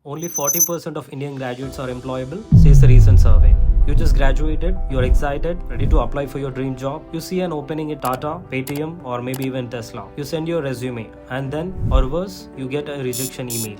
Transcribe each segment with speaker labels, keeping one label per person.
Speaker 1: Only 40% of Indian graduates are employable, says the recent survey. You just graduated, you're excited, ready to apply for your dream job. You see an opening at Tata, Paytm, or maybe even Tesla. You send your resume, and then, or worse, you get a rejection email.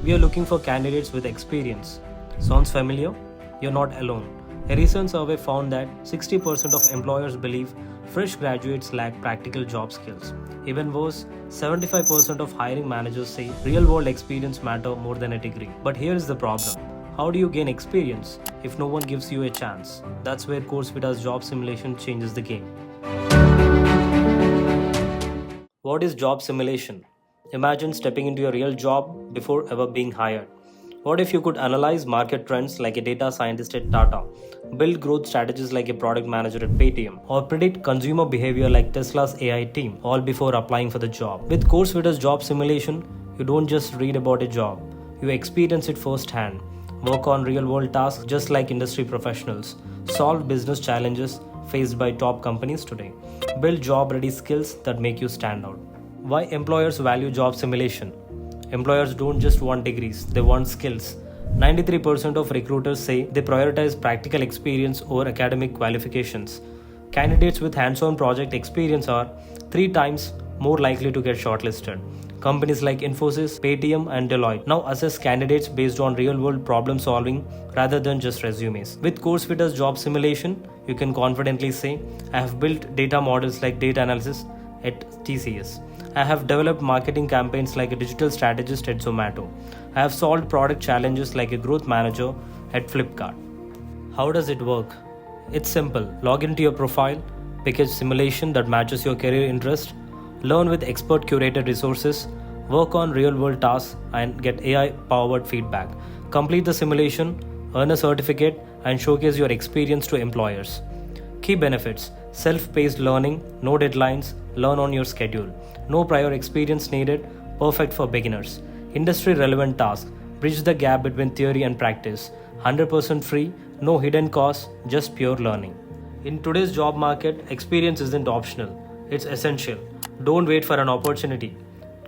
Speaker 1: We are looking for candidates with experience. Sounds familiar? You're not alone. A recent survey found that 60% of employers believe fresh graduates lack practical job skills. Even worse, 75% of hiring managers say real-world experience matter more than a degree. But here is the problem. How do you gain experience if no one gives you a chance? That's where Coursevita's job simulation changes the game. What is job simulation? Imagine stepping into your real job before ever being hired. What if you could analyze market trends like a data scientist at Tata, build growth strategies like a product manager at Paytm, or predict consumer behavior like Tesla's AI team, all before applying for the job? With Coursevita's job simulation, you don't just read about a job, you experience it firsthand. Work on real world tasks just like industry professionals, solve business challenges faced by top companies today, build job ready skills that make you stand out. Why employers value job simulation? Employers don't just want degrees, they want skills. 93% of recruiters say they prioritize practical experience over academic qualifications. Candidates with hands on project experience are 3 times more likely to get shortlisted. Companies like Infosys, Paytm, and Deloitte now assess candidates based on real world problem solving rather than just resumes. With Coursevita's job simulation, you can confidently say, I have built data models like data analysis at TCS. I have developed marketing campaigns like a digital strategist at Zomato. I have solved product challenges like a growth manager at Flipkart. How does it work? It's simple. Log into your profile, pick a simulation that matches your career interest, learn with expert curated resources, work on real world tasks, and get AI powered feedback. Complete the simulation, earn a certificate, and showcase your experience to employers. Key benefits: self-paced learning, no deadlines, learn on your schedule. No prior experience needed, perfect for beginners. Industry relevant tasks, bridge the gap between theory and practice. 100% free, no hidden costs, just pure learning. In today's job market, experience isn't optional, it's essential. Don't wait for an opportunity,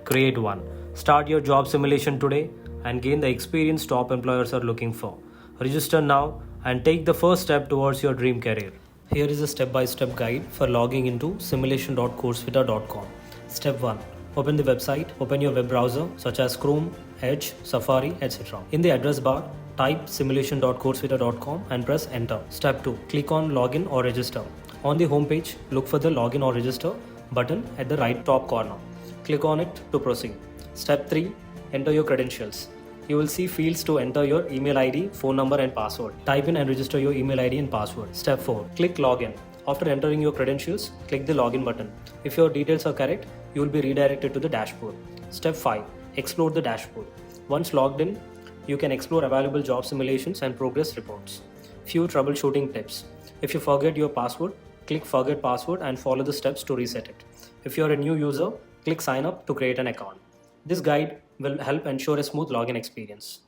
Speaker 1: create one. Start your job simulation today and gain the experience top employers are looking for. Register now and take the first step towards your dream career. Here is a step-by-step guide for logging into simulation.coursevita.com. Step 1. Open the website. Open your web browser such as Chrome, Edge, Safari, etc. In the address bar, type simulation.coursevita.com and press enter. Step 2. Click on login or register. On the home page, look for the login or register button at the right top corner. Click on it to proceed. Step 3. Enter your credentials. You will see fields to enter your email ID, phone number and password. Type in and register your email ID and password. Step 4. Click login. After entering your credentials, click the login button. If your details are correct, you will be redirected to the dashboard. Step 5. Explore the dashboard. Once logged in, you can explore available job simulations and progress reports. Few troubleshooting tips. If you forget your password, click forget password and follow the steps to reset it. If you are a new user, click sign up to create an account. This guide will help ensure a smooth login experience.